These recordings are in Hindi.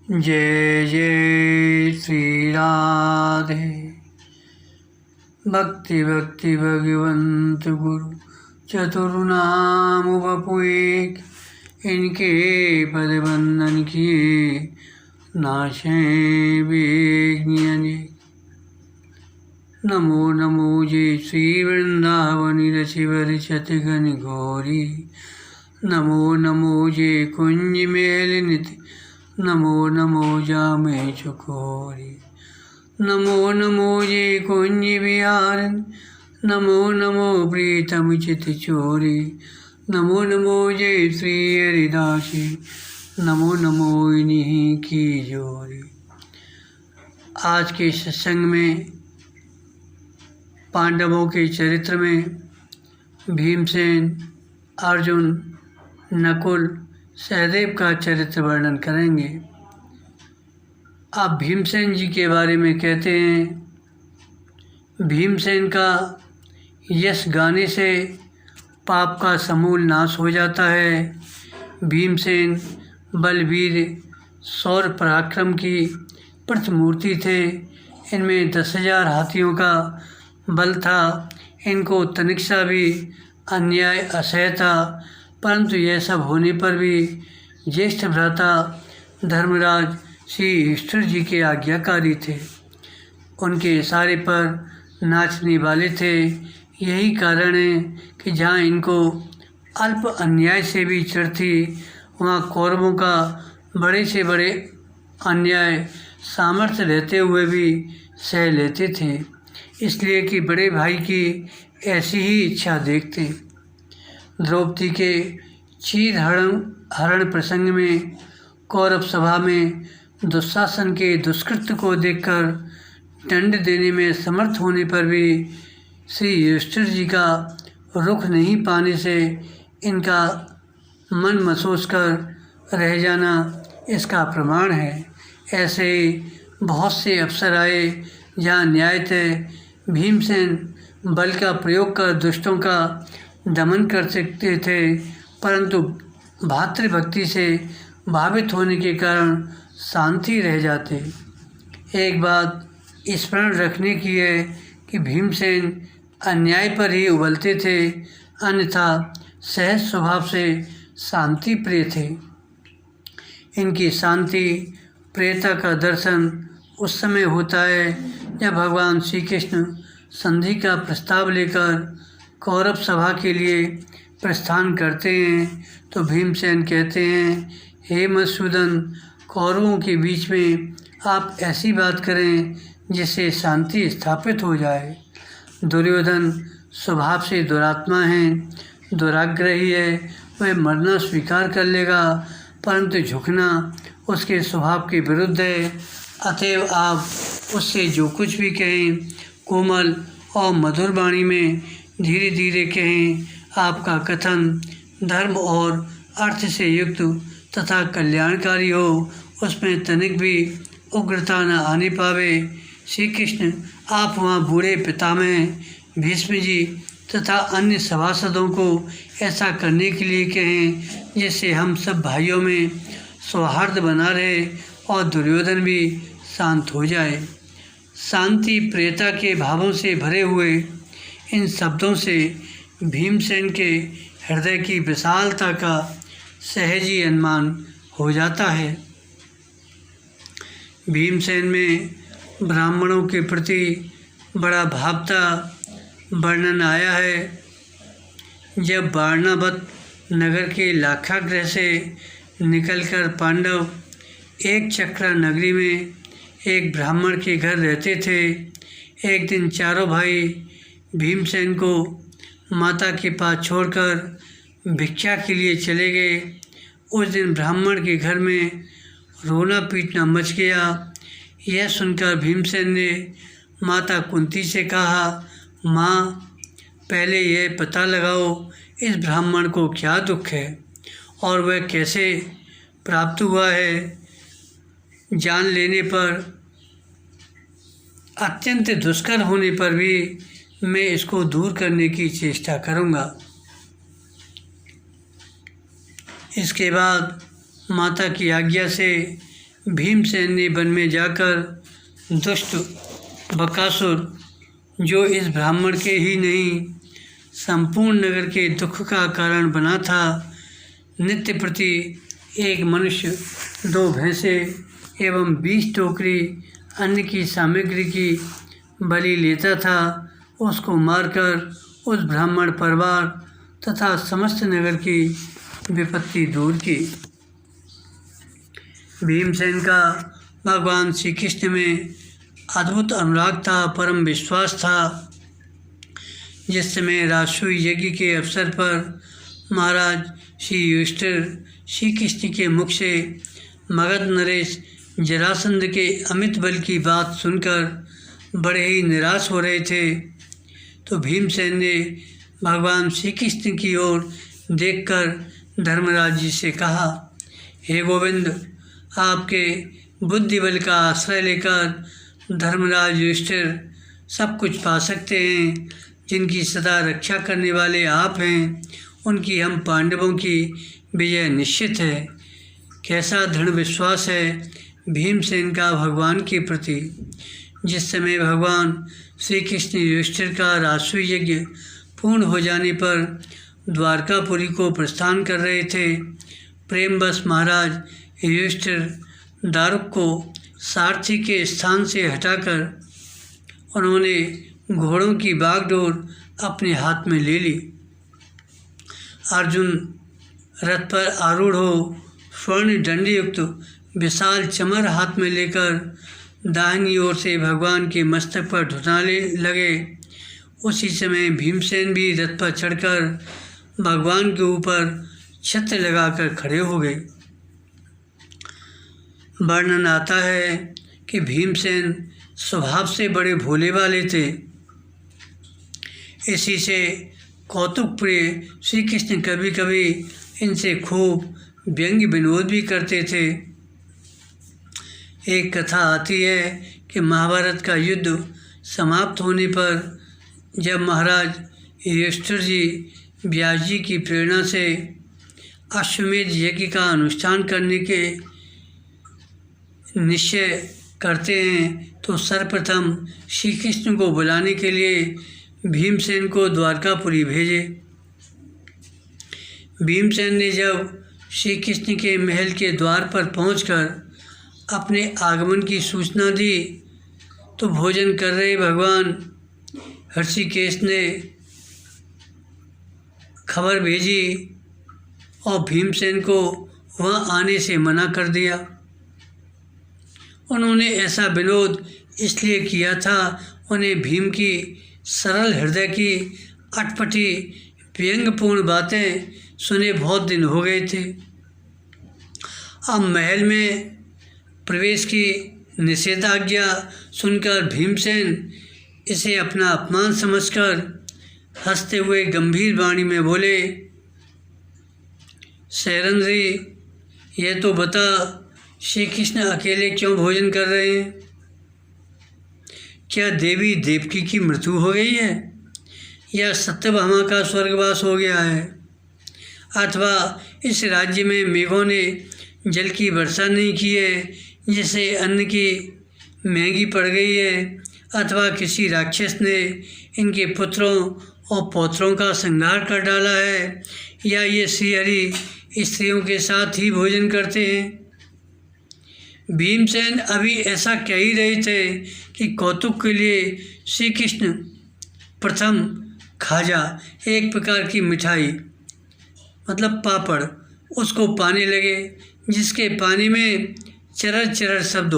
जय जय श्री राधे। भक्ति भक्ति भगवंत गुरु चतुर्नाम वपु एक, इनके पद बंधन किए नाशे विघ्न अनेक। नमो नमो जय श्री वृंदावनि रसिवर छति घन घोरी। नमो नमो जय कुंज मेल नित, नमो नमो जामे चकोरी। नमो नमो जय कुंज विहारन, नमो नमो प्रीतम चित चोरी। नमो नमो जय श्री हरिदासी, नमो नमो इन्हीं की जोरी। आज के सत्संग में पांडवों के चरित्र में भीमसेन, अर्जुन, नकुल, सहदेव का चरित्र वर्णन करेंगे। आप भीमसेन जी के बारे में कहते हैं, भीमसेन का यश गाने से पाप का समूल नाश हो जाता है। भीमसेन बलवीर शौर्य पराक्रम की प्रतिमूर्ति थे। इनमें 10,000 हाथियों का बल था। इनको तनिक सा भी अन्याय असह्य था, परंतु यह सब होने पर भी ज्येष्ठ भ्राता धर्मराज श्री युधिष्ठिर जी के आज्ञाकारी थे। उनके इशारे पर नाचने वाले थे। यही कारण है कि जहाँ इनको अल्प अन्याय से भी चिढ़ थी, वहाँ कौरवों का बड़े से बड़े अन्याय सामर्थ्य रहते हुए भी सह लेते थे, इसलिए कि बड़े भाई की ऐसी ही इच्छा देखते। द्रौपदी के चीर हरण प्रसंग में कौरव सभा में दुशासन के दुष्कृत्य को देखकर दंड देने में समर्थ होने पर भी श्री युधिष्ठिर जी का रुख नहीं पाने से इनका मन महसूस कर रह जाना इसका प्रमाण है। ऐसे ही बहुत से अवसर आए जहाँ न्यायतः भीमसेन बल का प्रयोग कर दुष्टों का दमन कर सकते थे, परंतु भातृभक्ति से भावित होने के कारण शांति रह जाते। एक बात स्मरण रखने की है कि भीमसेन अन्याय पर ही उबलते थे, अन्यथा सहज स्वभाव से शांति प्रिय थे। इनकी शांति प्रियता का दर्शन उस समय होता है जब भगवान श्री कृष्ण संधि का प्रस्ताव लेकर कौरव सभा के लिए प्रस्थान करते हैं, तो भीमसेन कहते हैं, हे मधुसूदन, कौरवों के बीच में आप ऐसी बात करें जिससे शांति स्थापित हो जाए। दुर्योधन स्वभाव से दुरात्मा है, दुराग्रही है, वह मरना स्वीकार कर लेगा, परंतु झुकना उसके स्वभाव के विरुद्ध है। अतएव आप उससे जो कुछ भी कहें कोमल और मधुर वाणी में धीरे धीरे कहें। आपका कथन धर्म और अर्थ से युक्त तथा कल्याणकारी हो, उसमें तनिक भी उग्रता न आने पावे। श्री कृष्ण, आप वहाँ बूढ़े पितामह भीष्म जी तथा अन्य सभासदों को ऐसा करने के लिए कहें जिससे हम सब भाइयों में सौहार्द बना रहे और दुर्योधन भी शांत हो जाए। शांति प्रियता के भावों से भरे हुए इन शब्दों से भीमसेन के हृदय की विशालता का सहज ही अनुमान हो जाता है। भीमसेन में ब्राह्मणों के प्रति बड़ा भाव का वर्णन आया है। जब वारणावत नगर के लाक्षागृह से निकलकर पांडव एक चक्रा नगरी में एक ब्राह्मण के घर रहते थे। एक दिन चारों भाई भीमसेन को माता के पास छोड़कर भिक्षा के लिए चले गए। उस दिन ब्राह्मण के घर में रोना पीटना मच गया। यह सुनकर भीमसेन ने माता कुंती से कहा, माँ, पहले यह पता लगाओ इस ब्राह्मण को क्या दुख है और वह कैसे प्राप्त हुआ है। जान लेने पर अत्यंत दुष्कर होने पर भी मैं इसको दूर करने की चेष्टा करूँगा। इसके बाद माता की आज्ञा से भीमसेन ने वन में जाकर दुष्ट बकासुर, जो इस ब्राह्मण के ही नहीं संपूर्ण नगर के दुख का कारण बना था, नित्य प्रति एक मनुष्य 2 भैंसें एवं 20 टोकरी अन्न की सामग्री की बलि लेता था, उसको मारकर उस ब्राह्मण परिवार तथा समस्त नगर की विपत्ति दूर की। भीमसेन का भगवान श्री कृष्ण में अद्भुत अनुराग था, परम विश्वास था। जिस समय राजसूय यज्ञ के अवसर पर महाराज श्री युधिष्ठिर श्री कृष्ण के मुख से मगध नरेश जरासंध के अमित बल की बात सुनकर बड़े ही निराश हो रहे थे, तो भीमसेन ने भगवान श्री कृष्ण की ओर देखकर धर्मराज जी से कहा, हे गोविंद, आपके बुद्धि बल का आश्रय लेकर धर्मराज युधिष्ठिर सब कुछ पा सकते हैं। जिनकी सदा रक्षा करने वाले आप हैं, उनकी हम पांडवों की विजय निश्चित है। कैसा दृढ़ विश्वास है भीमसेन का भगवान के प्रति। जिस समय भगवान श्री कृष्ण युधिष्ठिर का राजसूय यज्ञ पूर्ण हो जाने पर द्वारकापुरी को प्रस्थान कर रहे थे, प्रेमवश महाराज युधिष्ठिर दारुक को सारथी के स्थान से हटाकर उन्होंने घोड़ों की बागडोर अपने हाथ में ले ली। अर्जुन रथ पर आरूढ़ हो स्वर्ण दंडयुक्त विशाल चमर हाथ में लेकर दाहिनी ओर से भगवान के मस्तक पर ढुलाने लगे। उसी समय भीमसेन भी रथ पर चढ़कर भगवान के ऊपर छत्र लगाकर खड़े हो गए। वर्णन आता है कि भीमसेन स्वभाव से बड़े भोले वाले थे। इसी से कौतुक प्रिय श्री कृष्ण कभी कभी इनसे खूब व्यंग्य विनोद भी करते थे। एक कथा आती है कि महाभारत का युद्ध समाप्त होने पर जब महाराज युधिष्ठिर जी व्यास जी की प्रेरणा से अश्वमेध यज्ञ का अनुष्ठान करने के निश्चय करते हैं, तो सर्वप्रथम श्री कृष्ण को बुलाने के लिए भीमसेन को द्वारकापुरी भेजे। भीमसेन ने जब श्री कृष्ण के महल के द्वार पर पहुंचकर अपने आगमन की सूचना दी, तो भोजन कर रहे भगवान ऋषिकेश ने खबर भेजी और भीमसेन को वहाँ आने से मना कर दिया। उन्होंने ऐसा विनोद इसलिए किया था, उन्हें भीम की सरल हृदय की अटपटी व्यंग्यपूर्ण बातें सुने बहुत दिन हो गए थे। अब महल में प्रवेश की निषेधाज्ञा सुनकर भीमसेन इसे अपना अपमान समझकर हंसते हुए गंभीर वाणी में बोले, शैरंद्री, यह तो बता, श्री कृष्ण अकेले क्यों भोजन कर रहे हैं? क्या देवी देवकी की मृत्यु हो गई है, या सत्यभामा का स्वर्गवास हो गया है, अथवा इस राज्य में मेघों ने जल की वर्षा नहीं की है, जिससे अन्न की महंगी पड़ गई है, अथवा किसी राक्षस ने इनके पुत्रों और पौत्रों का संहार कर डाला है, या ये श्रीहरि स्त्रियों के साथ ही भोजन करते हैं। भीमसेन अभी ऐसा कह ही रहे थे कि कौतुक के लिए श्री कृष्ण प्रथम खाजा, एक प्रकार की मिठाई मतलब पापड़, उसको पाने लगे, जिसके पानी में चरर चरर शब्द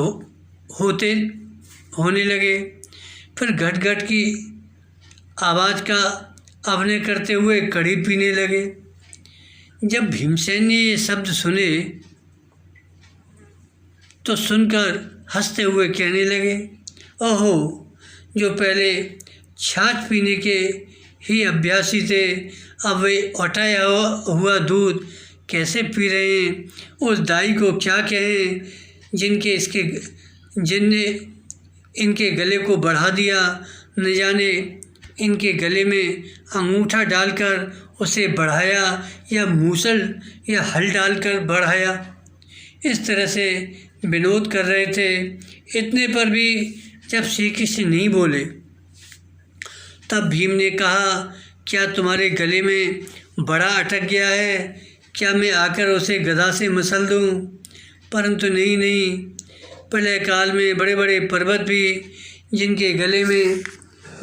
होने लगे। फिर घट घट की आवाज़ का अभिनय करते हुए कड़ी पीने लगे। जब भीमसेन ने ये शब्द सुने तो सुनकर हंसते हुए कहने लगे, ओहो, जो पहले छाछ पीने के ही अभ्यासी थे, अब वे औटाया हुआ दूध कैसे पी रहे हैं। उस दाई को क्या कहें जिनने इनके गले को बढ़ा दिया, न जाने इनके गले में अंगूठा डालकर उसे बढ़ाया या मूसल या हल डालकर बढ़ाया। इस तरह से विनोद कर रहे थे। इतने पर भी जब श्री कृष्ण नहीं बोले तब भीम ने कहा, क्या तुम्हारे गले में बड़ा अटक गया है? क्या मैं आकर उसे गदा से मसल दूं? परंतु नहीं, प्रलय काल में बड़े बड़े पर्वत भी जिनके गले में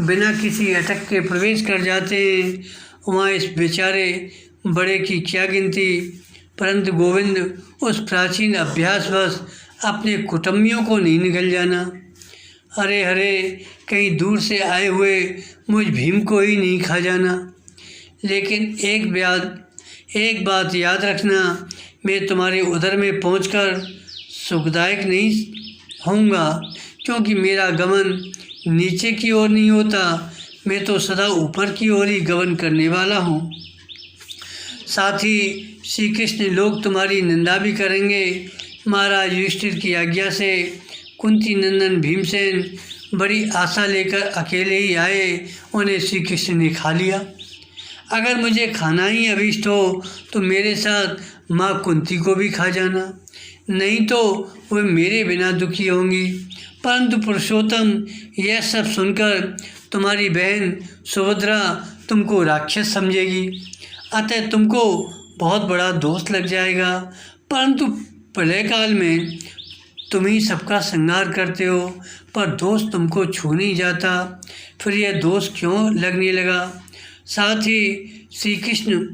बिना किसी अटक के प्रवेश कर जाते हैं, वहाँ इस बेचारे बड़े की क्या गिनती। परंतु गोविंद उस प्राचीन अभ्यासवश अपने कुटुंबियों को नहीं निगल जाना। अरे हरे, कहीं दूर से आए हुए मुझ भीम को ही नहीं खा जाना। लेकिन एक बात याद रखना, मैं तुम्हारे उदर में पहुंचकर सुखदायक नहीं होऊंगा, क्योंकि मेरा गमन नीचे की ओर नहीं होता, मैं तो सदा ऊपर की ओर ही गमन करने वाला हूँ। साथ ही श्री कृष्ण लोग तुम्हारी निंदा भी करेंगे। महाराज युधिष्ठिर की आज्ञा से कुंती नंदन भीमसेन बड़ी आशा लेकर अकेले ही आए, उन्हें श्री कृष्ण ने खा लिया। अगर मुझे खाना ही अभीष्ट हो तो मेरे साथ माँ कुंती को भी खा जाना, नहीं तो वे मेरे बिना दुखी होंगी। परंतु पुरुषोत्तम, यह सब सुनकर तुम्हारी बहन सुभद्रा तुमको राक्षस समझेगी, अतः तुमको बहुत बड़ा दोष लग जाएगा। परंतु प्रलय काल में तुम ही सबका संहार करते हो, पर दोष तुमको छू नहीं जाता, फिर यह दोष क्यों लगने लगा? साथ ही श्री कृष्ण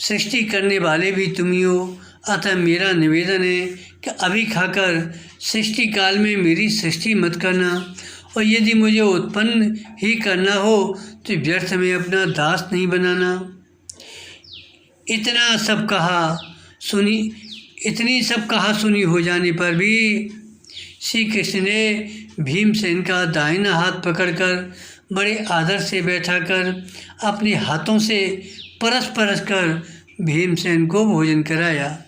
सृष्टि करने वाले भी तुम ही हो, अतः मेरा निवेदन है कि अभी खाकर सृष्टि काल में मेरी सृष्टि मत करना, और यदि मुझे उत्पन्न ही करना हो तो व्यर्थ में अपना दास नहीं बनाना। इतनी सब कहा सुनी हो जाने पर भी श्री कृष्ण ने भीमसेन का दाहिना हाथ पकड़कर बड़े आदर से बैठाकर अपने हाथों से परस कर भीमसेन को भोजन कराया।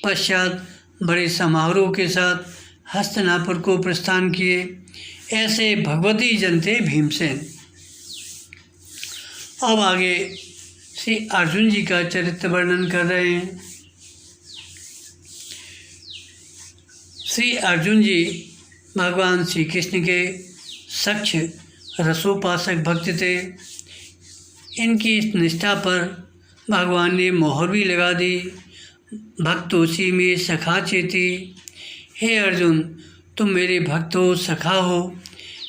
पश्चात बड़े समारोह के साथ हस्तिनापुर को प्रस्थान किए। ऐसे भगवती जन थे भीमसेन। अब आगे श्री अर्जुन जी का चरित्र वर्णन कर रहे हैं। श्री अर्जुन जी भगवान श्री कृष्ण के सच्च रसोपासक भक्त थे। इनकी इस निष्ठा पर भगवान ने मोहर भी लगा दी, भक्तोसी में सखा चेती। हे अर्जुन, तुम मेरे भक्त हो, सखा हो।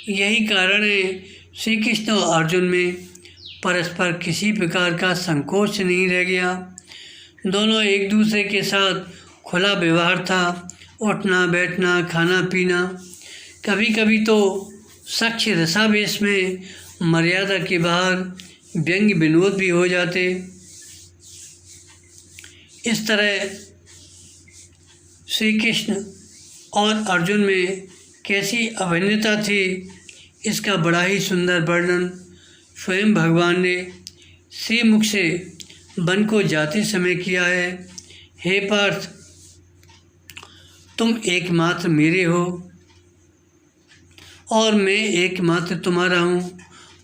यही कारण है श्री कृष्ण और अर्जुन में परस्पर किसी प्रकार का संकोच नहीं रह गया। दोनों एक दूसरे के साथ खुला व्यवहार था, उठना बैठना खाना पीना, कभी कभी तो सख्त रसावेश में मर्यादा के बाहर व्यंग्य विनोद भी हो जाते। इस तरह श्री कृष्ण और अर्जुन में कैसी अभिन्नता थी, इसका बड़ा ही सुंदर वर्णन स्वयं भगवान ने श्रीमुख से वन को जाते समय किया है। हे पार्थ, तुम एकमात्र मेरे हो और मैं एकमात्र तुम्हारा हूँ।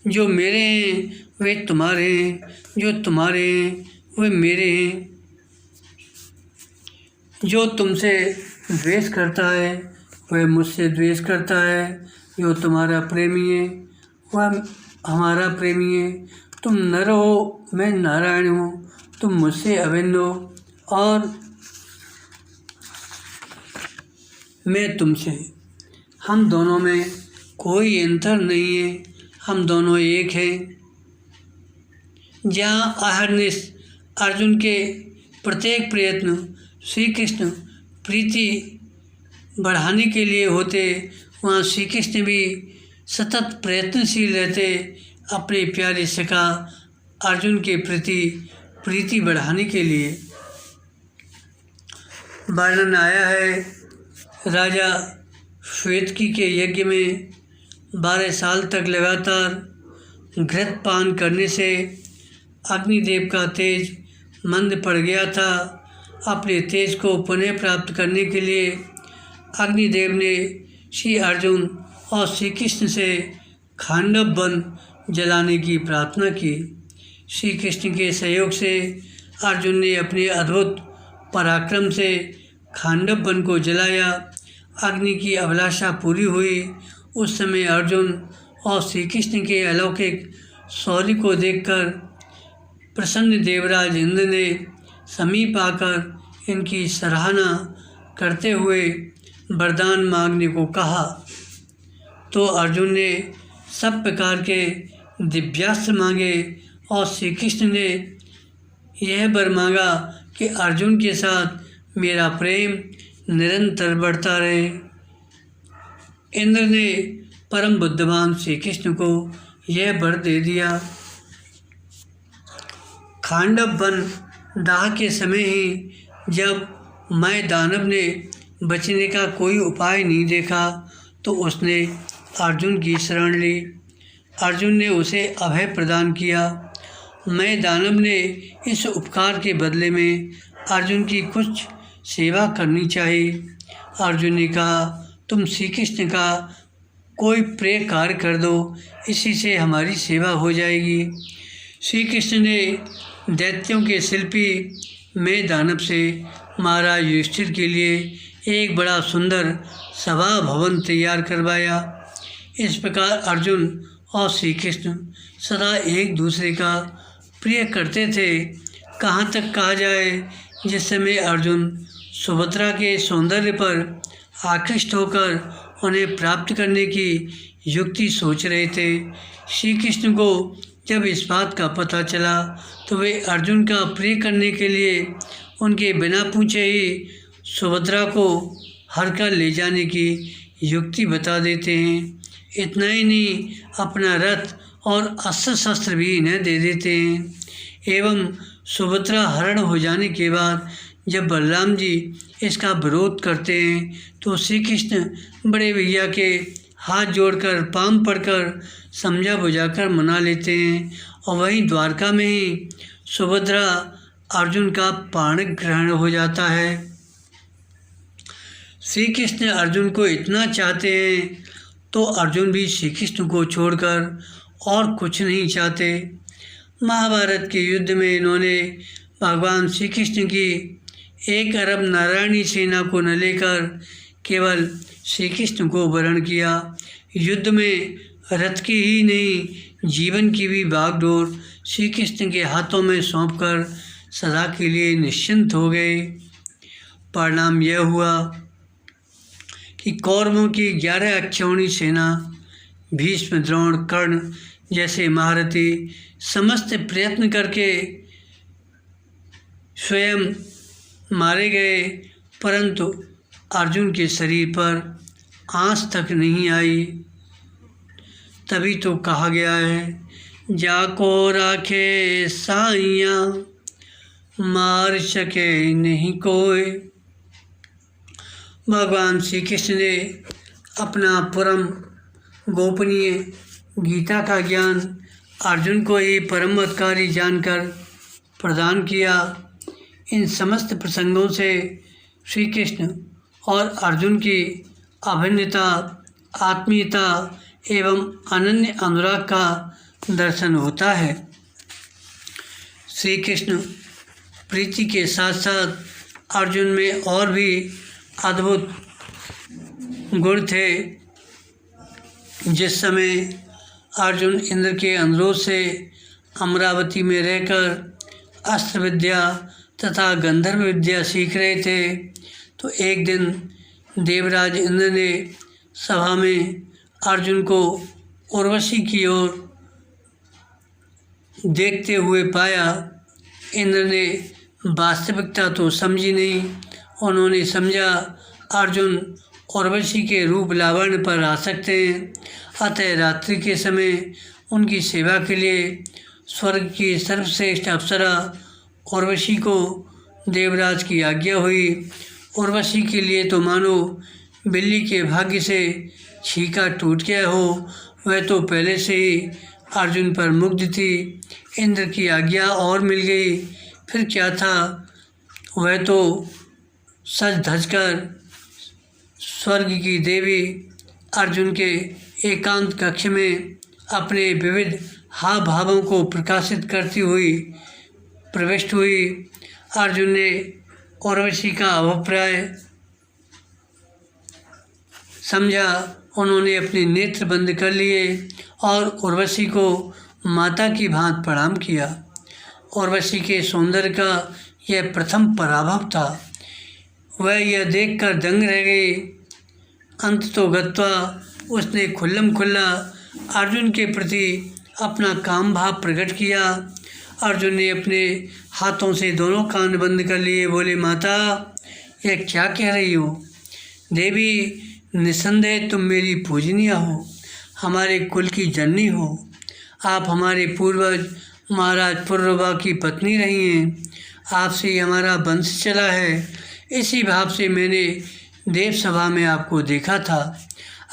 जो मेरे हैं वे तुम्हारे हैं, जो तुम्हारे हैं वे मेरे हैं। जो तुमसे द्वेष करता है वह मुझसे द्वेष करता है। जो तुम्हारा प्रेमी है वह हमारा प्रेमी है। तुम नर हो, मैं नारायण हूँ। तुम मुझसे अभिन्न हो और मैं तुमसे। हम दोनों में कोई अंतर नहीं है, हम दोनों एक हैं। जहाँ अहरनिश अर्जुन के प्रत्येक प्रयत्न श्री कृष्ण प्रीति बढ़ाने के लिए होते, वहाँ श्री कृष्ण भी सतत प्रयत्नशील रहते अपने प्यारे सखा अर्जुन के प्रति प्रीति बढ़ाने के लिए। वर्णन आया है, राजा श्वेतकी के यज्ञ में 12 साल तक लगातार घृत पान करने से अग्निदेव का तेज मंद पड़ गया था। अपने तेज को पुनः प्राप्त करने के लिए अग्निदेव ने श्री अर्जुन और श्री कृष्ण से खांडव वन जलाने की प्रार्थना की। श्री कृष्ण के सहयोग से अर्जुन ने अपने अद्भुत पराक्रम से खांडव वन को जलाया, अग्नि की अभिलाषा पूरी हुई। उस समय अर्जुन और श्री कृष्ण के अलौकिक शौर्य को देखकर प्रसन्न देवराज इंद्र ने समीप आकर इनकी सराहना करते हुए वरदान मांगने को कहा। तो अर्जुन ने सब प्रकार के दिव्यास्त्र मांगे और श्री कृष्ण ने यह वर मांगा कि अर्जुन के साथ मेरा प्रेम निरंतर बढ़ता रहे। इंद्र ने परम बुद्धिमान श्री कृष्ण को यह वर दे दिया। खांडव वन दाह के समय ही जब मैं दानव ने बचने का कोई उपाय नहीं देखा तो उसने अर्जुन की शरण ली। अर्जुन ने उसे अभय प्रदान किया। मैं दानव ने इस उपकार के बदले में अर्जुन की कुछ सेवा करनी चाहिए। अर्जुन ने कहा, तुम श्री कृष्ण का कोई प्रिय कार्य कर दो, इसी से हमारी सेवा हो जाएगी। श्री कृष्ण ने दैत्यों के शिल्पी मैं दानव से महाराज युधिष्ठिर के लिए एक बड़ा सुंदर सभा भवन तैयार करवाया। इस प्रकार अर्जुन और श्री कृष्ण सदा एक दूसरे का प्रिय करते थे। कहाँ तक कहा जाए, जिस समय अर्जुन सुभद्रा के सौंदर्य पर आकृष्ट होकर उन्हें प्राप्त करने की युक्ति सोच रहे थे, श्री कृष्ण को जब इस बात का पता चला तो वे अर्जुन का प्रिय करने के लिए उनके बिना पूछे ही सुभद्रा को हर कर ले जाने की युक्ति बता देते हैं। इतना ही नहीं, अपना रथ और अस्त्र शस्त्र भी इन्हें दे देते हैं। एवं सुभद्रा हरण हो जाने के बाद जब बलराम जी इसका विरोध करते हैं तो श्री कृष्ण बड़े भैया के हाथ जोड़कर पांव पड़कर समझा बुझाकर मना लेते हैं और वहीं द्वारका में ही सुभद्रा अर्जुन का प्राण ग्रहण हो जाता है। श्री कृष्ण अर्जुन को इतना चाहते हैं तो अर्जुन भी श्री कृष्ण को छोड़कर और कुछ नहीं चाहते। महाभारत के युद्ध में इन्होंने भगवान श्री कृष्ण की 1 अरब नारायणी सेना को न लेकर केवल श्री कृष्ण को वरण किया। युद्ध में रथ की ही नहीं, जीवन की भी बागडोर श्री कृष्ण के हाथों में सौंपकर सदा के लिए निश्चिंत हो गए। परिणाम यह हुआ कि कौरवों की 11 अक्षौहिणी सेना भीष्म, द्रोण, कर्ण जैसे महारथी समस्त प्रयत्न करके स्वयं मारे गए, परंतु अर्जुन के शरीर पर आँच तक नहीं आई। तभी तो कहा गया है, जाको राखे साइया मार सके नहीं कोई। भगवान श्री कृष्ण ने अपना परम गोपनीय गीता का ज्ञान अर्जुन को ही परमअधिकारी जानकर प्रदान किया। इन समस्त प्रसंगों से श्री कृष्ण और अर्जुन की अभिन्नता, आत्मीयता एवं अनन्य अनुराग का दर्शन होता है। श्री कृष्ण प्रीति के साथ साथ अर्जुन में और भी अद्भुत गुण थे। जिस समय अर्जुन इंद्र के अनुरोध से अमरावती में रहकर अस्त्र विद्या तथा गंधर्व विद्या सीख रहे थे तो एक दिन देवराज इंद्र ने सभा में अर्जुन को उर्वशी की ओर देखते हुए पाया। इंद्र ने वास्तविकता तो समझी नहीं। उन्होंने समझा अर्जुन उर्वशी के रूप लावण्य पर आसक्त हैं, अतः रात्रि के समय उनकी सेवा के लिए स्वर्ग की सर्वश्रेष्ठ अप्सरा उर्वशी को देवराज की आज्ञा हुई। उर्वशी के लिए तो मानो बिल्ली के भाग्य से छीका टूट गया हो, वह तो पहले से ही अर्जुन पर मुग्ध थी। इंद्र की आज्ञा और मिल गई, फिर क्या था, वह तो सज धज कर स्वर्ग की देवी अर्जुन के एकांत कक्ष में अपने विविध हाव भावों को प्रकाशित करती हुई प्रविष्ट हुई। अर्जुन ने उर्वशी का अभिप्राय समझा। उन्होंने अपने नेत्र बंद कर लिए और उर्वशी को माता की भांति प्रणाम किया। उर्वशी के सौंदर्य का यह प्रथम पराभव था। वह यह देखकर दंग रह गई। अंततो गत्वा उसने खुल्लम खुल्ला अर्जुन के प्रति अपना काम भाव प्रकट किया। अर्जुन ने अपने हाथों से दोनों कान बंद कर लिए। बोले, माता यह क्या कह रही हो? देवी, निसंदेह तुम मेरी पूजनीय हो, हमारे कुल की जननी हो। आप हमारे पूर्वज महाराज पुरुरवा की पत्नी रही हैं। आपसे ही हमारा वंश चला है। इसी भाव से मैंने देव सभा में आपको देखा था।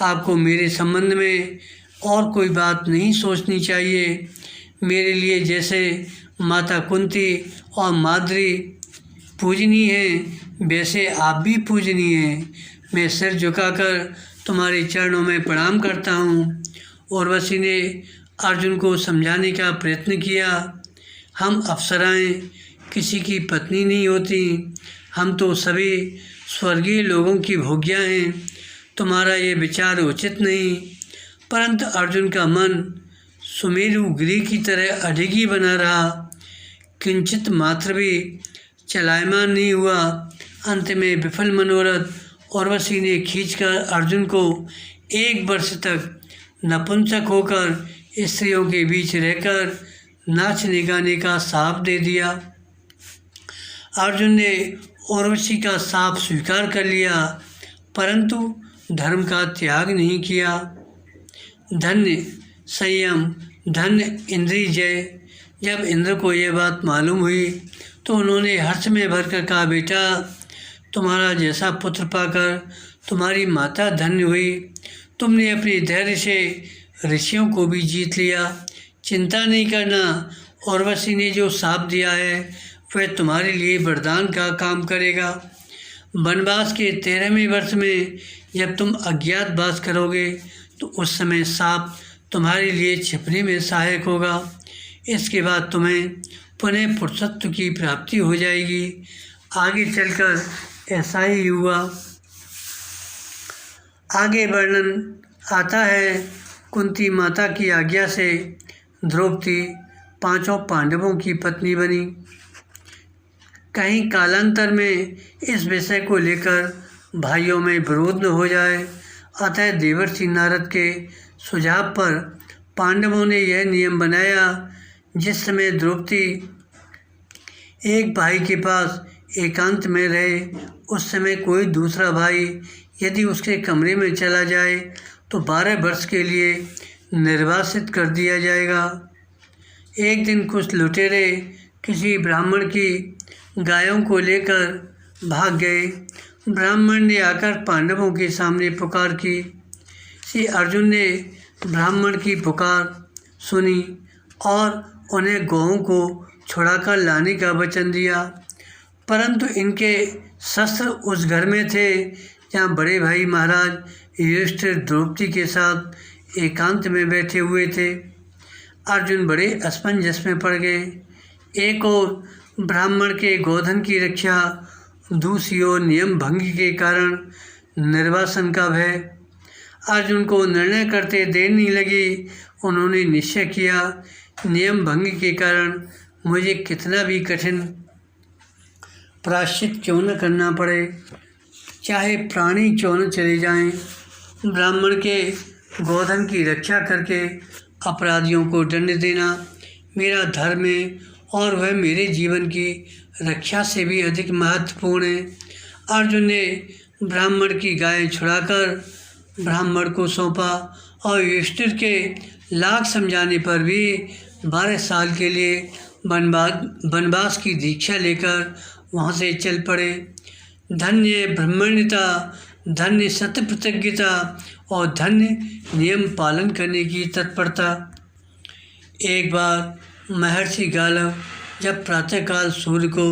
आपको मेरे संबंध में और कोई बात नहीं सोचनी चाहिए। मेरे लिए जैसे माता कुंती और माद्री पूजनीय हैं, वैसे आप भी पूजनीय हैं। मैं सिर झुकाकर तुम्हारे चरणों में प्रणाम करता हूँ। उर्वशी ने अर्जुन को समझाने का प्रयत्न किया। हम अप्सराएं किसी की पत्नी नहीं होती। हम तो सभी स्वर्गीय लोगों की भोग्या हैं। तुम्हारा ये विचार उचित नहीं। परंतु अर्जुन का मन सुमेरु गिरी की तरह अडिगी बना रहा, किंचित मात्र भी चलायमान नहीं हुआ। अंत में विफल मनोरथ उर्वशी ने खींचकर अर्जुन को 1 वर्ष तक नपुंसक होकर स्त्रियों के बीच रहकर नाचने गाने का शाप दे दिया। अर्जुन ने उर्वशी का शाप स्वीकार कर लिया, परंतु धर्म का त्याग नहीं किया। धन्य संयम, धन्य इंद्रिय जय। जब इंद्र को यह बात मालूम हुई तो उन्होंने हर्ष में भरकर कहा, बेटा, तुम्हारा जैसा पुत्र पाकर तुम्हारी माता धन्य हुई। तुमने अपने धैर्य से ऋषियों को भी जीत लिया। चिंता नहीं करना, उर्वशी ने जो शाप दिया है वह तुम्हारे लिए वरदान का काम करेगा। वनवास के 13वें वर्ष में जब तुम अज्ञातवास करोगे तो उस समय शाप तुम्हारे लिए छिपने में सहायक होगा। इसके बाद तुम्हें पुनः पुरुषत्व की प्राप्ति हो जाएगी। आगे चलकर ऐसा ही हुआ। आगे वर्णन आता है, कुंती माता की आज्ञा से द्रौपदी 5 पांडवों की पत्नी बनी। कहीं कालांतर में इस विषय को लेकर भाइयों में विरोध न हो जाए, अतः देवर्षि नारद के सुझाव पर पांडवों ने यह नियम बनाया, जिस समय द्रौपदी एक भाई के पास एकांत में रहे, उस समय कोई दूसरा भाई यदि उसके कमरे में चला जाए तो 12 वर्ष के लिए निर्वासित कर दिया जाएगा। एक दिन कुछ लुटेरे किसी ब्राह्मण की गायों को लेकर भाग गए। ब्राह्मण ने आकर पांडवों के सामने पुकार की। श्री अर्जुन ने ब्राह्मण की पुकार सुनी और उन्हें गौओं को छुड़ाकर लाने का वचन दिया, परंतु इनके शस्त्र उस घर में थे जहाँ बड़े भाई महाराज युधिष्ठिर द्रौपदी के साथ एकांत में बैठे हुए थे। अर्जुन बड़े असमंजस में पड़ गए। एक ओर ब्राह्मण के गोधन की रक्षा, दूसरी ओर नियम भंग के कारण निर्वासन का भय। अर्जुन को निर्णय करते देर नहीं लगी। उन्होंने निश्चय किया, नियम भंग के कारण मुझे कितना भी कठिन प्रायश्चित क्यों न करना पड़े, चाहे प्राणी क्यों न चले जाएं। ब्राह्मण के गोधन की रक्षा करके अपराधियों को दंड देना मेरा धर्म है और वह मेरे जीवन की रक्षा से भी अधिक महत्वपूर्ण है। अर्जुन ने ब्राह्मण की गाय छुड़ाकर ब्राह्मण को सौंपा और युधिष्ठिर के लाख समझाने पर भी 12 साल के लिए वनवास की दीक्षा लेकर वहाँ से चल पड़े। धन्य ब्रह्मण्यता, धन्य सत्य प्रतिज्ञता और धन्य नियम पालन करने की तत्परता। एक बार महर्षि गालव जब प्रातःकाल सूर्य को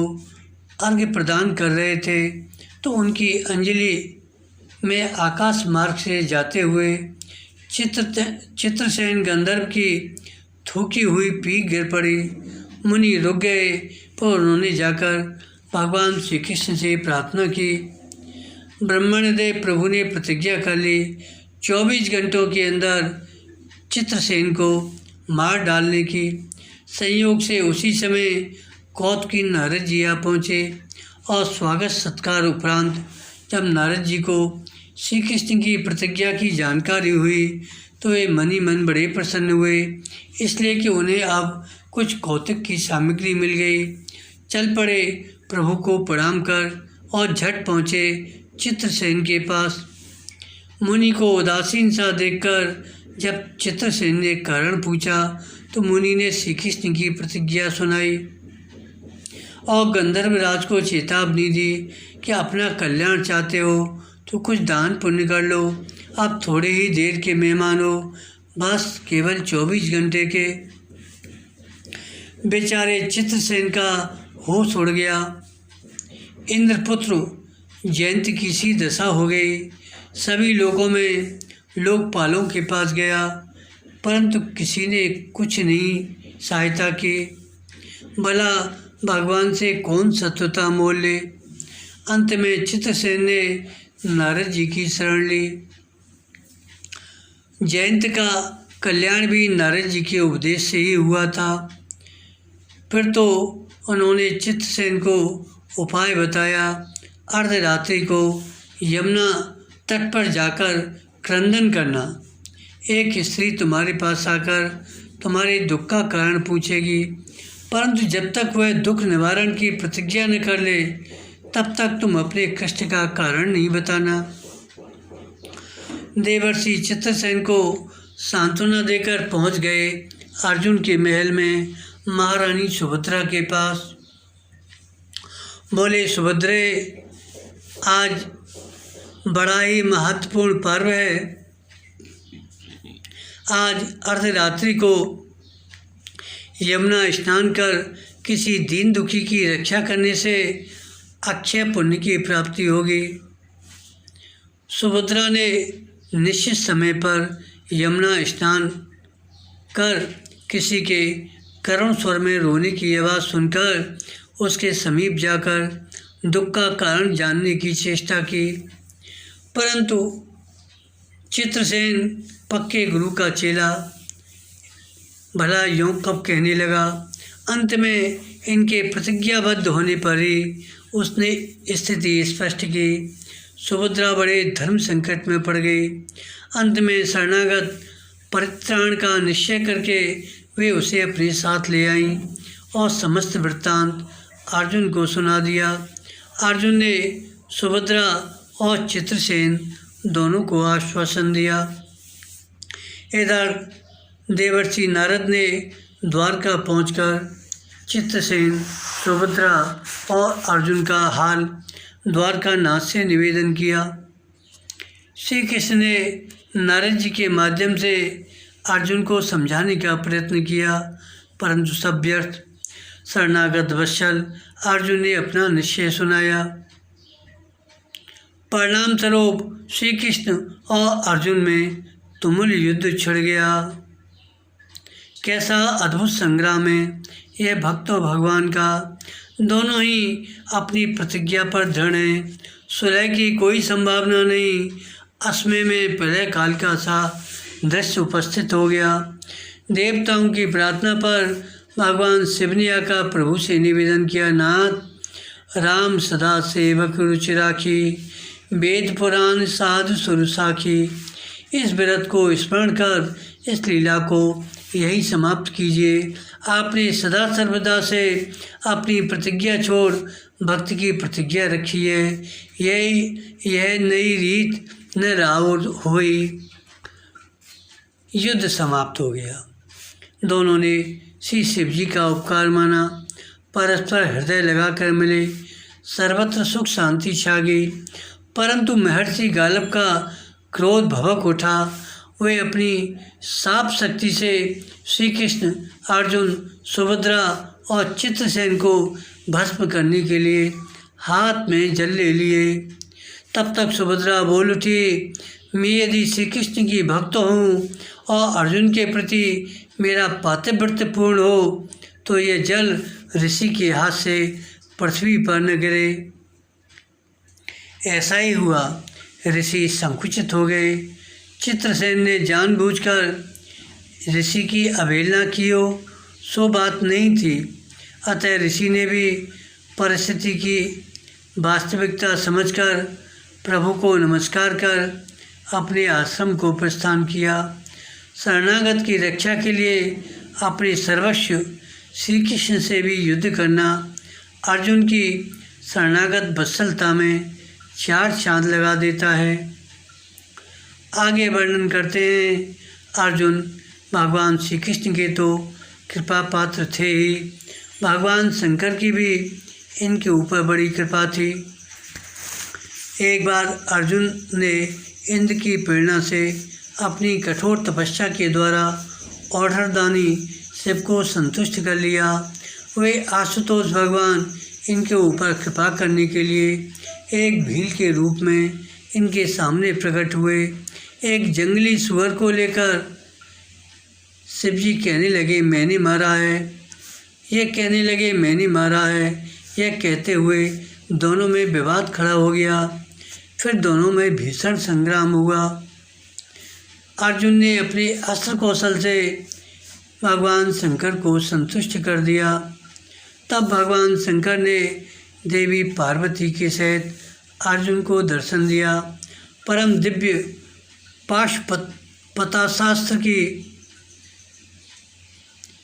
अर्घ्य प्रदान कर रहे थे तो उनकी अंजलि में आकाश मार्ग से जाते हुए चित्रसेन गंधर्व की थूकी हुई पीक गिर पड़ी। मुनि रुक गए, पर उन्होंने जाकर भगवान श्री कृष्ण से प्रार्थना की। ब्रह्मण्यदेव प्रभु ने प्रतिज्ञा कर ली 24 घंटों के अंदर चित्रसेन को मार डालने की। संयोग से उसी समय कौतुकी नारद जी आ पहुँचे और स्वागत सत्कार उपरांत जब नारद जी को श्री कृष्ण की प्रतिज्ञा की जानकारी हुई तो वे मन ही मन बड़े प्रसन्न हुए, इसलिए कि उन्हें अब कुछ कौतुक की सामग्री मिल गई। चल पड़े प्रभु को प्रणाम कर और झट पहुँचे चित्रसेन के पास। मुनि को उदासीन सा देखकर जब चित्रसेन ने कारण पूछा तो मुनि ने श्री कृष्ण की प्रतिज्ञा सुनाई और गंधर्वराज को चेतावनी दी कि अपना कल्याण चाहते हो तो कुछ दान पुण्य कर लो। आप थोड़े ही देर के मेहमान हो, बस केवल 24 घंटे के। बेचारे चित्रसेन का होश उड़ गया। इंद्रपुत्र जयंत की सी दशा हो गई। सभी लोगों में लोकपालों के पास गया, परंतु किसी ने कुछ नहीं सहायता की। भला भगवान से कौन सत्वता मोल ले। अंत में चित्रसेन ने नारद जी की शरण ली। जयंत का कल्याण भी नारद जी के उपदेश से ही हुआ था। फिर तो उन्होंने चित्रसेन को उपाय बताया। अर्धरात्रि को यमुना तट पर जाकर क्रंदन करना। एक स्त्री तुम्हारे पास आकर तुम्हारे दुख का कारण पूछेगी, परंतु जब तक वह दुख निवारण की प्रतिज्ञा न कर ले तब तक तुम अपने कष्ट का कारण नहीं बताना। देवर्षि चित्रसेन को सांत्वना देकर पहुंच गए अर्जुन के महल में महारानी सुभद्रा के पास। बोले, सुभद्रे, आज बड़ा ही महत्वपूर्ण पर्व है। आज अर्धरात्रि को यमुना स्नान कर किसी दीन दुखी की रक्षा करने से अक्षय पुण्य की प्राप्ति होगी। सुभद्रा ने निश्चित समय पर यमुना स्नान कर किसी के करुण स्वर में रोने की आवाज़ सुनकर उसके समीप जाकर दुख का कारण जानने की चेष्टा की, परंतु चित्रसेन पक्के गुरु का चेला भला यूँ कब कहने लगा। अंत में इनके प्रतिज्ञाबद्ध होने पर ही उसने स्थिति स्पष्ट की। सुभद्रा बड़े धर्म संकट में पड़ गई। अंत में शरणागत परित्राण का निश्चय करके वे उसे अपने साथ ले आईं और समस्त वृत्तांत अर्जुन को सुना दिया। अर्जुन ने सुभद्रा और चित्रसेन दोनों को आश्वासन दिया। इधर देवर्षि नारद ने द्वारका पहुंचकर चित्रसेन, सुभद्रा और अर्जुन का हाल द्वारकानाथ से निवेदन किया। श्री कृष्ण ने नारद जी के माध्यम से अर्जुन को समझाने का प्रयत्न किया, परंतु सब व्यर्थ। शरणागत वत्सल अर्जुन ने अपना निश्चय सुनाया। परिणाम स्वरूप श्री कृष्ण और अर्जुन में तुमुल युद्ध छिड़ गया। कैसा अद्भुत संग्राम है यह भक्तों भगवान का। दोनों ही अपनी प्रतिज्ञा पर दृढ़ हैं। सुलह की कोई संभावना नहीं। असमय में प्रलय काल का सा दृश्य उपस्थित हो गया। देवताओं की प्रार्थना पर भगवान शिव ने आकर प्रभु से निवेदन किया, नाथ राम सदा सेवक रुचि राखी, वेद पुराण साधु सुर साखी। इस व्रत को स्मरण कर इस लीला को यही समाप्त कीजिए। आपने सदा सर्वदा से अपनी प्रतिज्ञा छोड़ भक्त की प्रतिज्ञा रखी है। यह नई रीत न राउर हुई। युद्ध समाप्त हो गया। दोनों ने श्री शिव जी का उपकार माना, परस्पर हृदय लगाकर मिले, सर्वत्र सुख शांति छा गई। परंतु महर्षि गालब का क्रोध भभक उठा। वे अपनी साप शक्ति से श्री कृष्ण, अर्जुन, सुभद्रा और चित्रसेन को भस्म करने के लिए हाथ में जल ले लिए। तब तक सुभद्रा बोल उठी, मैं यदि श्री कृष्ण की भक्त हूँ और अर्जुन के प्रति मेरा पातिव्रत्य पूर्ण हो तो यह जल ऋषि के हाथ से पृथ्वी पर न गिरे। ऐसा ही हुआ। ऋषि संकुचित हो गए। चित्रसेन ने जानबूझकर ऋषि की अवहेलना की हो सो बात नहीं थी। अतः ऋषि ने भी परिस्थिति की वास्तविकता समझकर प्रभु को नमस्कार कर अपने आश्रम को प्रस्थान किया। शरणागत की रक्षा के लिए अपने सर्वस्व श्री कृष्ण से भी युद्ध करना अर्जुन की शरणागत वत्सलता में 4 चांद लगा देता है। आगे वर्णन करते हैं। अर्जुन भगवान श्री कृष्ण के तो कृपा पात्र थे ही, भगवान शंकर की भी इनके ऊपर बड़ी कृपा थी। एक बार अर्जुन ने इंद्र की प्रेरणा से अपनी कठोर तपस्या के द्वारा औढ़रदानी शिव को संतुष्ट कर लिया। वे आशुतोष भगवान इनके ऊपर कृपा करने के लिए एक भील के रूप में इनके सामने प्रकट हुए। एक जंगली सुअर को लेकर शिवजी कहने लगे मैंने मारा है, ये कहने लगे मैंने मारा है। यह कहते हुए दोनों में विवाद खड़ा हो गया। फिर दोनों में भीषण संग्राम हुआ। अर्जुन ने अपने अस्त्र कौशल से भगवान शंकर को संतुष्ट कर दिया। तब भगवान शंकर ने देवी पार्वती के सहित अर्जुन को दर्शन दिया। परम दिव्य पाशुपतास्त्र की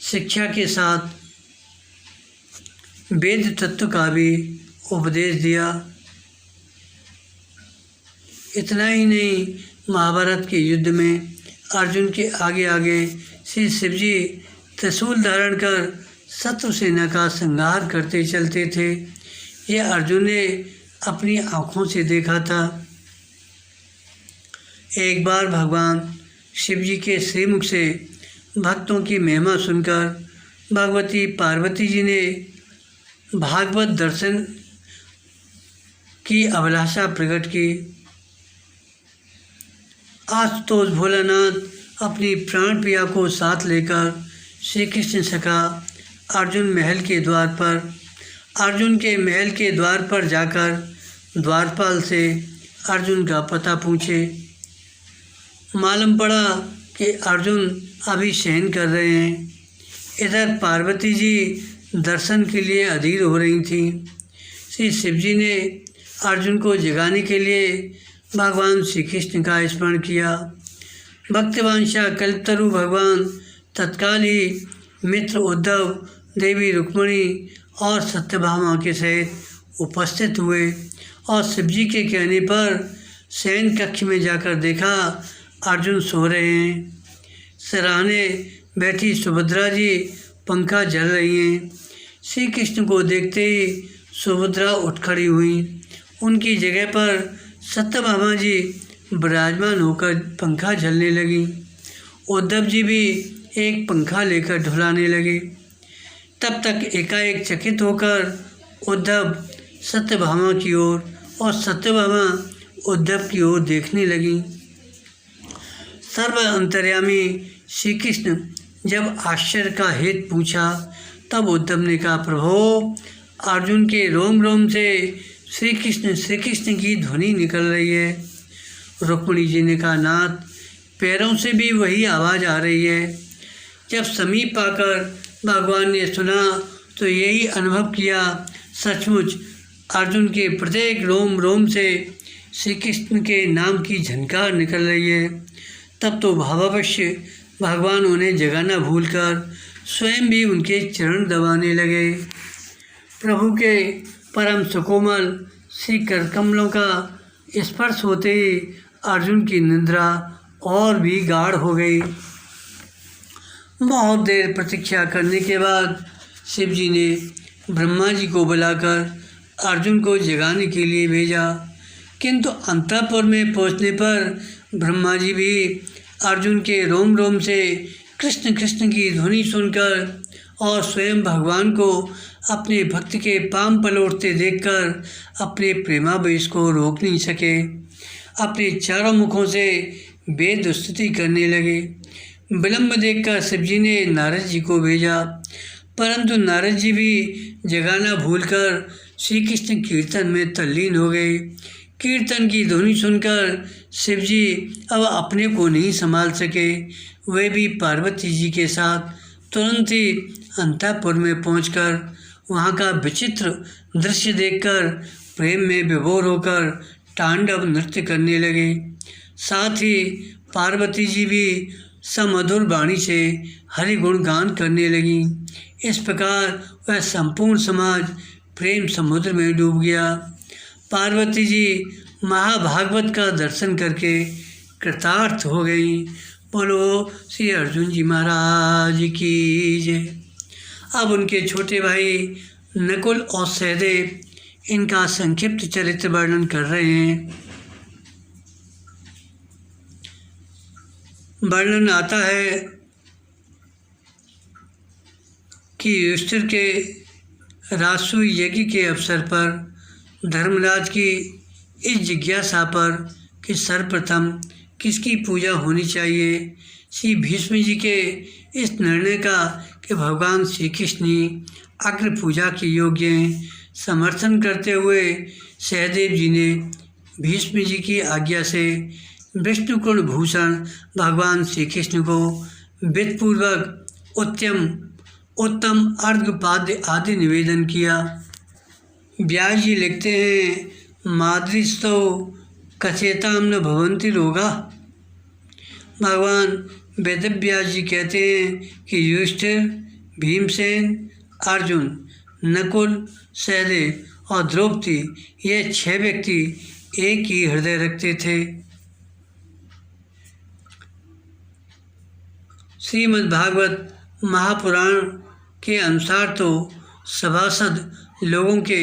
शिक्षा के साथ वेद तत्व का भी उपदेश दिया। इतना ही नहीं, महाभारत के युद्ध में अर्जुन के आगे आगे श्री शिवजी त्रिशूल धारण कर शत्रु सेना का संहार करते चलते थे। यह अर्जुन ने अपनी आँखों से देखा था। एक बार भगवान शिवजी के श्रीमुख से भक्तों की महिमा सुनकर भगवती पार्वती जी ने भागवत दर्शन की अभिलाषा प्रकट की। आशुतोष भोलानाथ अपनी प्राण प्रिया को साथ लेकर श्री कृष्ण सखा अर्जुन के महल के द्वार पर जाकर द्वारपाल से अर्जुन का पता पूछे। मालूम पड़ा कि अर्जुन अभी शयन कर रहे हैं। इधर पार्वती जी दर्शन के लिए अधीर हो रही थीं। श्री शिवजी ने अर्जुन को जगाने के लिए भगवान श्री कृष्ण का स्मरण किया। भक्तवांशा कल्पतरु भगवान तत्काल ही मित्र उद्धव, देवी रुक्मिणी और सत्यभामा के सहित उपस्थित हुए और शिवजी के कहने पर शयन कक्ष में जाकर देखा अर्जुन सो रहे हैं। सराहने बैठी सुभद्रा जी पंखा जल रही हैं। श्री कृष्ण को देखते ही सुभद्रा उठ खड़ी हुई। उनकी जगह पर सत्यभामा जी विराजमान होकर पंखा झलने लगी। उद्धव जी भी एक पंखा लेकर ढुलाने लगे। तब तक एकाएक चकित होकर उद्धव सत्यभामा की ओर और सत्यभामा उद्धव की ओर देखने लगी। सर्व अंतर्यामी श्री कृष्ण जब आश्चर्य का हेतु पूछा तब उद्धव ने कहा, प्रभो, अर्जुन के रोम रोम से श्री कृष्ण की ध्वनि निकल रही है। रुक्मिणी जी ने कहा, नाथ, पैरों से भी वही आवाज़ आ रही है। जब समीप आकर भगवान ने सुना तो यही अनुभव किया, सचमुच अर्जुन के प्रत्येक रोम रोम से श्री कृष्ण के नाम की झनकार निकल रही है। तब तो भावावश्य भगवान उन्हें जगाना भूलकर स्वयं भी उनके चरण दबाने लगे। प्रभु के परम सुकोमल श्री करकमलों का स्पर्श होते ही अर्जुन की निद्रा और भी गाढ़ हो गई। बहुत देर प्रतीक्षा करने के बाद शिवजी ने ब्रह्मा जी को बुलाकर अर्जुन को जगाने के लिए भेजा, किंतु अंतःपुर में पहुंचने पर ब्रह्मा जी भी अर्जुन के रोम रोम से कृष्ण कृष्ण की ध्वनि सुनकर और स्वयं भगवान को अपने भक्त के पांव पलोड़ते देखकर अपने प्रेमावेश को रोक नहीं सके। अपने चारों मुखों से वेद स्तुति करने लगे। विलंब देखकर शिवजी ने नारद जी को भेजा, परंतु नारद जी भी जगाना भूलकर श्री कृष्ण कीर्तन में तल्लीन हो गए। कीर्तन की ध्वनि सुनकर शिवजी अब अपने को नहीं संभाल सके। वे भी पार्वती जी के साथ तुरंत ही अंतःपुर में पहुंचकर वहां का विचित्र दृश्य देखकर प्रेम में विभोर होकर तांडव नृत्य करने लगे। साथ ही पार्वती जी भी समधुर वाणी से हरि गुण गान करने लगी। इस प्रकार वह संपूर्ण समाज प्रेम समुद्र में डूब गया। पार्वती जी महाभागवत का दर्शन करके कृतार्थ हो गई। बोलो श्री अर्जुन जी महाराज की जय। अब उनके छोटे भाई नकुल और सहदेव इनका संक्षिप्त चरित्र वर्णन कर रहे हैं। वर्णन आता है कि युधिष्ठिर के राजसूय यज्ञ के अवसर पर धर्मराज की इस जिज्ञासा पर कि सर्वप्रथम किसकी पूजा होनी चाहिए, श्री भीष्म जी के इस निर्णय का कि भगवान श्री कृष्ण ही अग्र पूजा के योग्य हैं, समर्थन करते हुए सहदेव जी ने भीष्म जी की आज्ञा से विष्णुकुल भूषण भगवान श्री कृष्ण को विधिपूर्वक उत्तम अर्घ्यपाद्य आदि निवेदन किया। व्यास जी लिखते हैं, माद्रिस्तो कथेताम न भवंति रोगा। भगवान वेदव्यास जी कहते हैं कि युधिष्ठिर, भीमसेन, अर्जुन, नकुल, सहदेव और द्रौपदी ये 6 व्यक्ति एक ही हृदय रखते थे। श्रीमद्भागवत महापुराण के अनुसार तो सभासद लोगों के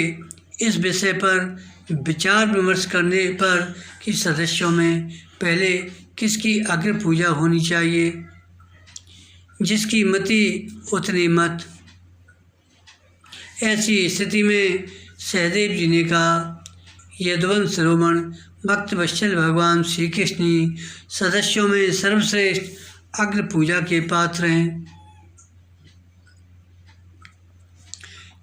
इस विषय पर विचार विमर्श करने पर कि सदस्यों में पहले किसकी अग्र पूजा होनी चाहिए, जिसकी मति उतनी मत। ऐसी स्थिति में सहदेव जी ने कहा, यदुवंश शिरोमण भक्तवत्सल भगवान श्री कृष्ण ही सदस्यों में सर्वश्रेष्ठ अग्र पूजा के पात्र हैं,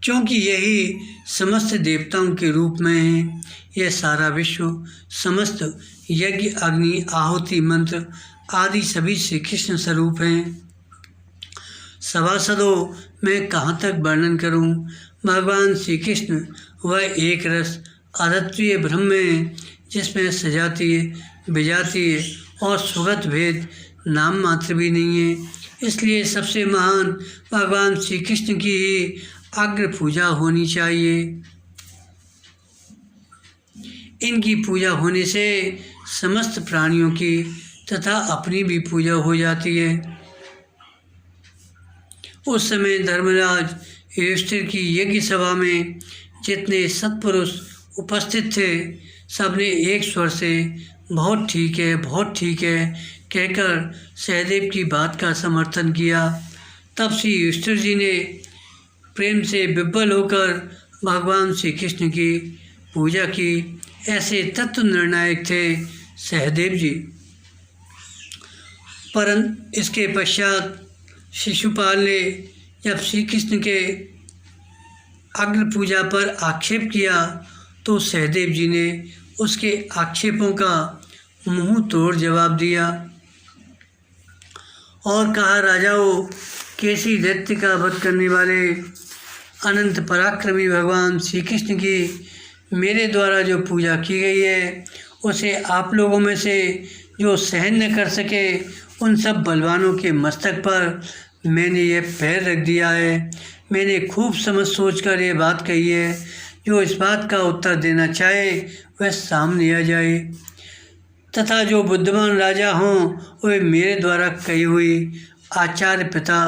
क्योंकि यही समस्त देवताओं के रूप में है। यह सारा विश्व, समस्त यज्ञ, अग्नि, आहुति, मंत्र आदि सभी श्री कृष्ण स्वरूप हैं। सभासदों मैं कहाँ तक वर्णन करूं। भगवान श्री कृष्ण वह एक रस अद्वितीय ब्रह्म है, जिसमें सजातीय, विजातीय और सुगत भेद नाम मात्र भी नहीं है। इसलिए सबसे महान भगवान श्री कृष्ण की ही अग्र पूजा होनी चाहिए। इनकी पूजा होने से समस्त प्राणियों की तथा अपनी भी पूजा हो जाती है। उस समय धर्मराज युधिष्ठिर की यज्ञ सभा में जितने सत्पुरुष उपस्थित थे, सबने एक स्वर से बहुत ठीक है, बहुत ठीक है कहकर सहदेव की बात का समर्थन किया। तब श्री युधिष्ठिर जी ने प्रेम से विह्वल होकर भगवान श्री कृष्ण की पूजा की। ऐसे तत्व निर्णायक थे सहदेव जी। परंतु इसके पश्चात शिशुपाल ने जब श्री कृष्ण के अग्र पूजा पर आक्षेप किया तो सहदेव जी ने उसके आक्षेपों का मुंह तोड़ जवाब दिया और कहा, राजाओं, केसी दैत्य का वध करने वाले अनंत पराक्रमी भगवान श्री कृष्ण की मेरे द्वारा जो पूजा की गई है, उसे आप लोगों में से जो सहन न कर सके, उन सब बलवानों के मस्तक पर मैंने ये पैर रख दिया है। मैंने खूब समझ सोच कर ये बात कही है। जो इस बात का उत्तर देना चाहे वह सामने आ जाए, तथा जो बुद्धिमान राजा हों वे मेरे द्वारा कही हुई आचार्य, पिता,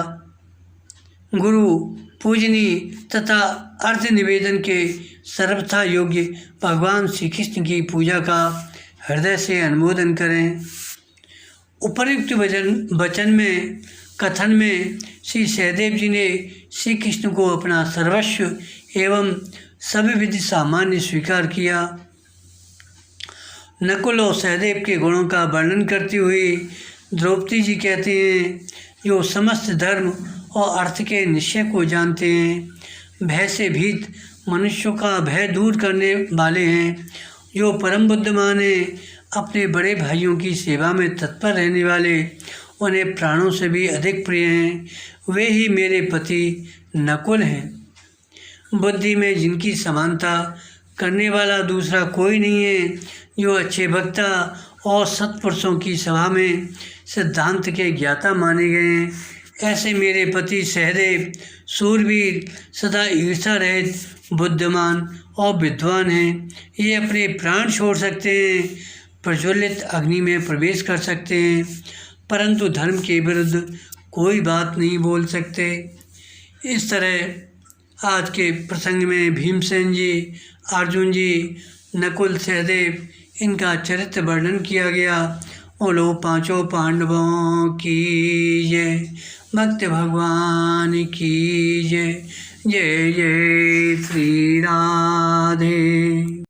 गुरु, पूजनी तथा अर्थ निवेदन के सर्वथा योग्य भगवान श्री कृष्ण की पूजा का हृदय से अनुमोदन करें। उपर्युक्त वचन में कथन में श्री सहदेव जी ने श्री कृष्ण को अपना सर्वस्व एवं सभी विधि सामान्य स्वीकार किया। नकुल और सहदेव के गुणों का वर्णन करती हुई द्रौपदी जी कहती हैं, जो समस्त धर्म और अर्थ के निश्चय को जानते हैं, भय से भीत मनुष्यों का भय दूर करने वाले हैं। जो परम बुद्धिमान हैं, अपने बड़े भाइयों की सेवा में तत्पर रहने वाले, उन्हें प्राणों से भी अधिक प्रिय हैं। वे ही मेरे पति नकुल हैं। बुद्धि में जिनकी समानता करने वाला दूसरा कोई नहीं है, जो अच्छे वक्ता और सत्पुरुषों की सभा में सिद्धांत के ज्ञाता माने गए हैं, ऐसे मेरे पति सहदेव सूरवीर, सदा ईर्षा रहित, बुद्धिमान और विद्वान हैं। ये अपने प्राण छोड़ सकते हैं, प्रज्वलित अग्नि में प्रवेश कर सकते हैं, परंतु धर्म के विरुद्ध कोई बात नहीं बोल सकते। इस तरह आज के प्रसंग में भीमसेन जी, अर्जुन जी, नकुल, सहदेव, इनका चरित्र वर्णन किया गया। बोलो पांचों पांडवों की जय, भक्त भगवान की जय। जय जय श्री राधे।